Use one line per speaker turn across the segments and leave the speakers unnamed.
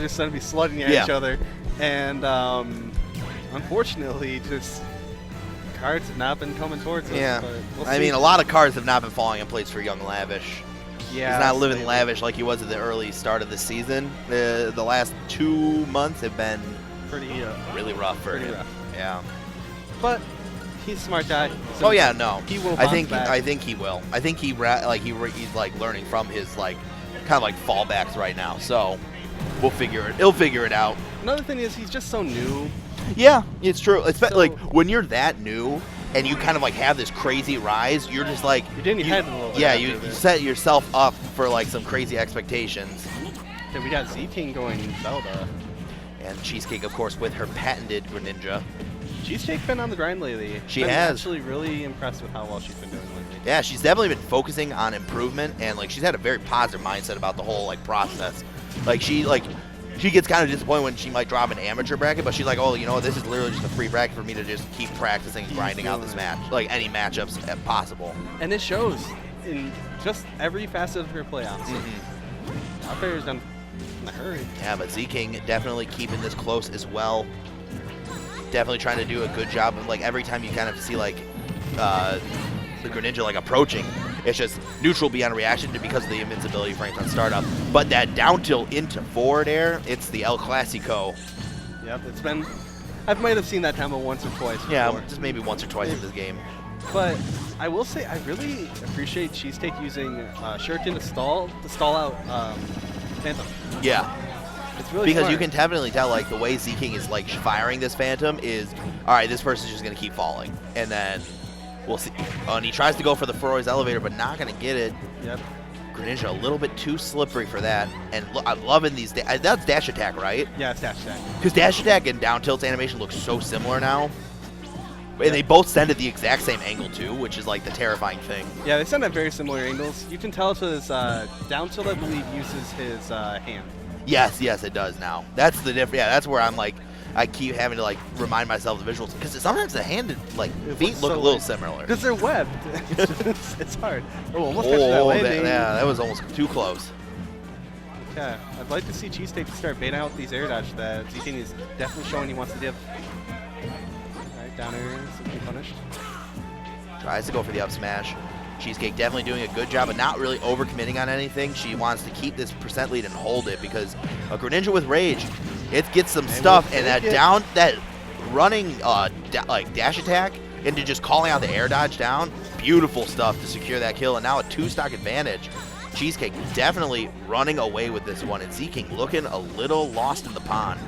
just going to be slugging at each other. And unfortunately, just cards have not been coming towards us.
Yeah.
But we'll
I mean, a lot of cards have not been falling in place for young Lavish.
Yeah,
he's not living lavish like he was at the early start of the season. The last 2 months have been
pretty
really rough for him.
Rough.
Yeah.
But he's a smart guy. So
oh yeah, no.
He will.
I think he will. I think he's like learning from his like kind of like fallbacks right now. So he'll figure it out.
Another thing is he's just so new.
Yeah, it's true. It's like when you're that new and you kind of like have this crazy rise, you're just like
you're getting your head a little bit.
Yeah, you set yourself up for like some crazy expectations.
Okay, we got Zking going Zelda.
And Cheesecake, of course, with her patented Greninja.
Cheesecake's been on the grind lately.
She
been
has.
Actually really impressed with how well she's been doing lately.
Yeah, she's definitely been focusing on improvement, and like she's had a very positive mindset about the whole like process. Like she gets kind of disappointed when she might drop an amateur bracket, but she's like, oh, you know, this is literally just a free bracket for me to just keep practicing and grinding out this match, like any matchups possible.
And it shows in just every facet of her playoffs.
Mm-hmm.
Our player's done in a hurry.
Yeah, but Zking definitely keeping this close as well. Definitely trying to do a good job of like every time you kind of see like the Greninja like approaching, it's just neutral beyond reaction because of the invincibility frames on startup. But that down tilt into forward air, it's the El Clasico.
Yep, it's been. I might have seen that combo once or twice before.
Yeah, just maybe once or twice in this game.
But I will say I really appreciate Cheesecake using Shuriken to stall out Phantom.
Yeah.
It's really
because
smart.
you can definitely tell like the way Zking is like firing this Phantom is, all right, this person's just gonna keep falling, and then we'll see. Oh, and he tries to go for the Furroy's elevator, but not gonna get it.
Yep.
Greninja a little bit too slippery for that, and I'm loving these. That's dash attack, right?
Yeah, it's dash attack.
Because dash attack and down tilt's animation look so similar now. And they both send at the exact same angle too, which is like the terrifying thing.
Yeah, they send at very similar angles. You can tell to his down tilt, I believe, uses his hand.
Yes, it does now. That's the difference. Yeah, that's where I'm like, I keep having to like remind myself of the visuals because sometimes the hand like feet look a little similar.
Because they're webbed. It's hard. Oh, almost got that landing.
Yeah, that was almost too close.
Okay, I'd like to see Cheesecake start baiting out these air dodge that Zking is definitely showing he wants to give. All right, down air, simply punished.
Tries to go for the up smash. Cheesecake definitely doing a good job of not really overcommitting on anything. She wants to keep this percent lead and hold it because a Greninja with Rage, it gets some stuff, and that running like dash attack into just calling out the air dodge down, beautiful stuff to secure that kill, and now a 2-stock advantage. Cheesecake definitely running away with this one, and Zking looking a little lost in the pond.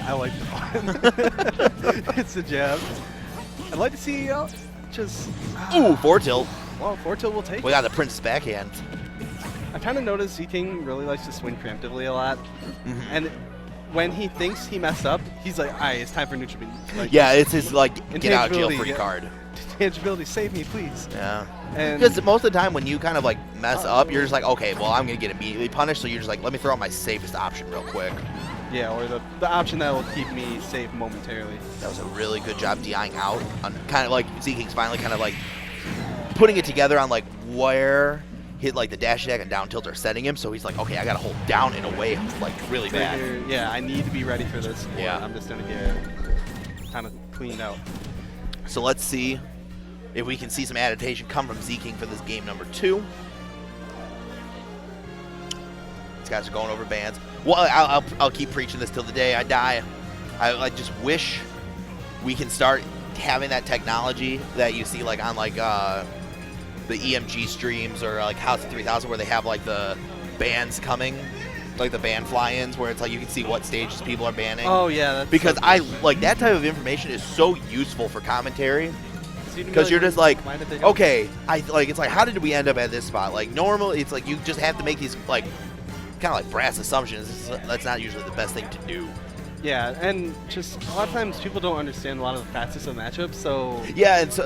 I like the pond. It's a jab. I'd like to see just...
Ooh, 4-tilt.
Well, 4-tilt will take
We got the Princess backhand.
I kind of noticed Zking really likes to swing preemptively a lot. And when he thinks he messed up, he's like, all right, it's time for neutral beam. Like,
yeah, it's his like get out of jail free card.
Tangibility, save me, please.
Yeah.
And
because most of the time when you kind of like mess up, you're just like, okay, well, I'm going to get immediately punished, so you're just like, let me throw out my safest option real quick.
Yeah, or the option that will keep me safe momentarily.
That was a really good job DIing out on kind of like Zking's finally kind of like putting it together on like where hit like the dash attack and down tilt are setting him, so he's like, okay, I gotta hold down in a way like really bad.
Yeah, I need to be ready for this.
Yeah,
I'm just gonna get kind of cleaned out.
So let's see if we can see some adaptation come from Zking for this game number 2. These guys are going over bands. Well, I'll keep preaching this till the day I die. I just wish we can start having that technology that you see like on like the EMG streams or like House of 3000 where they have like the bands coming, like the band fly-ins where it's like you can see what stages people are banning.
Oh yeah, that's
because
so
I like that type of information is so useful for commentary. Because you're just like, okay, it's like, how did we end up at this spot? Like normally, it's like you just have to make these like kind of like brass assumptions. That's not usually the best thing to do.
Yeah, and just a lot of times people don't understand a lot of the facets of matchups, so...
Yeah, and so,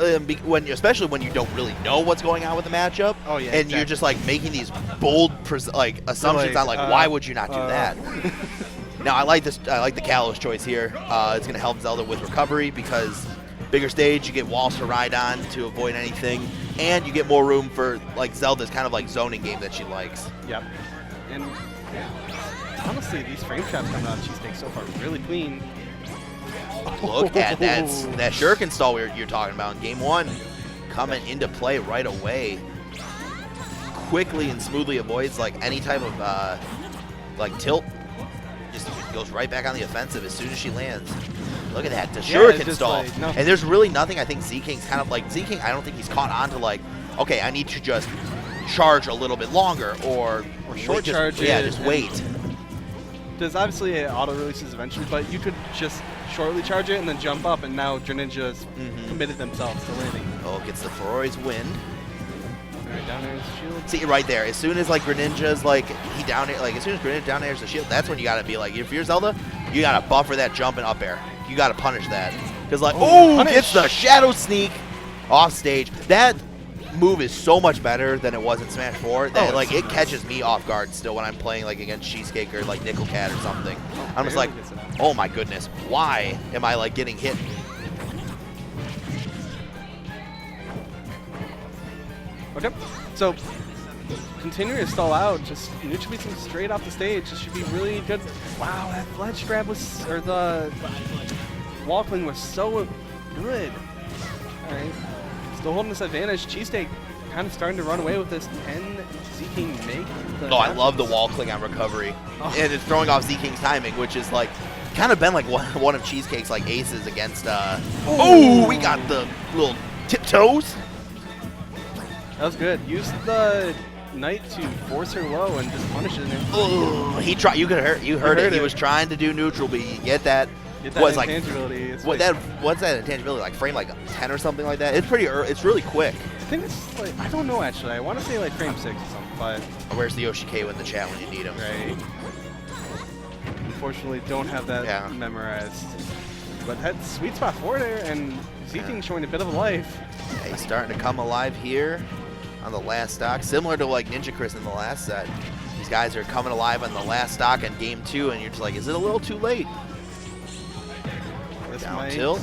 especially when you don't really know what's going on with the matchup,
oh, yeah,
and you're just like making these bold assumptions on like, why would you not do that? Now, I like this. I like the Kalos choice here. It's going to help Zelda with recovery because bigger stage, you get walls to ride on to avoid anything, and you get more room for like Zelda's kind of like zoning game that she likes.
Yep. And honestly, these frame traps coming out of Cheesecake so far really clean.
Look at that shuriken stall you're talking about in game 1. Coming into play right away. Quickly and smoothly avoids like any type of like tilt. Just goes right back on the offensive as soon as she lands. Look at that, the shuriken stall.
Like, no.
And there's really nothing. I think Zking's kind of like, Zking, I don't think he's caught on to like, okay, I need to just charge a little bit longer or
short charge.
Yeah, just wait.
There's obviously it auto releases eventually, but you could just shortly charge it and then jump up, and now Greninja's committed themselves to landing.
Oh, gets the Ferori's wind.
Alright, down there's the shield.
See, right there, as soon as like Greninja's like, he down air, like as soon as Greninja down airs the shield, that's when you gotta be like, if you're Zelda, you gotta buffer that jump and up air. You gotta punish that. Because like, oh, gets the Shadow Sneak off stage. That move is so much better than it was in Smash 4 that like it catches me off guard still when I'm playing like against Cheesecake or like Nickel Cat or something. I'm just like, oh my goodness, why am I like getting hit?
Okay, so continuing to stall out, just neutral beats him straight off the stage. This should be really good. Wow, that ledge grab was, or the wall cling was so good. All right, still holding this advantage. Cheesecake kind of starting to run away with this. Can Zking make the
Oh, I love the wall cling on recovery. And it's throwing off Zking's timing, which is like kind of been like one of Cheesecake's like aces against oh, we got the little tiptoes.
That was good. Use the Knight to force her low and just punish it.
Oh, he tried. You heard it. He was trying to do neutral, but you get that.
Get that
was like
intangibility.
what's that intangibility? Like frame like 10 or something like that. It's pretty. It's really quick.
I think it's like, I don't know actually. I want to say like frame 6 or something, but
Where's the Yoshi K in the chat when you need him?
right. Unfortunately, don't have that memorized. But that sweet spot forward air, and Zking showing a bit of a life.
Yeah, he's starting to come alive here on the last stock, similar to like Ninja Chris in the last set. These guys are coming alive on the last stock in game 2, and you're just like, is it a little too late?
This
Down
might...
tilt.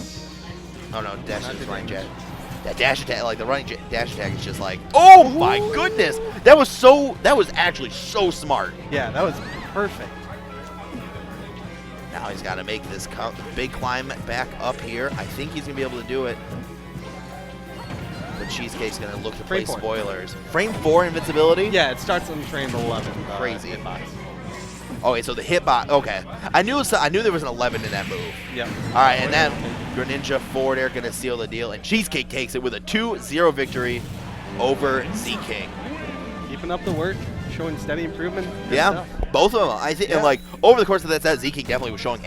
Oh no, dash is running jet. That dash attack, like the running dash attack is just like, oh my goodness! That was actually so smart.
Yeah, that was perfect.
Now he's got to make this big climb back up here. I think he's going to be able to do it. But Cheesecake's going to look to play spoilers. Frame 4 invincibility?
Yeah, it starts on frame 11.
Crazy.
Hitbox.
Okay, so the hitbox. Okay, I knew there was an 11 in that move.
Yep.
All right, and then Greninja forward air going to seal the deal, and Cheesecake takes it with a 2-0 victory over Zking.
Keeping up the work, showing steady improvement.
Yeah, both of them. I think, and like over the course of that set, Zking definitely was showing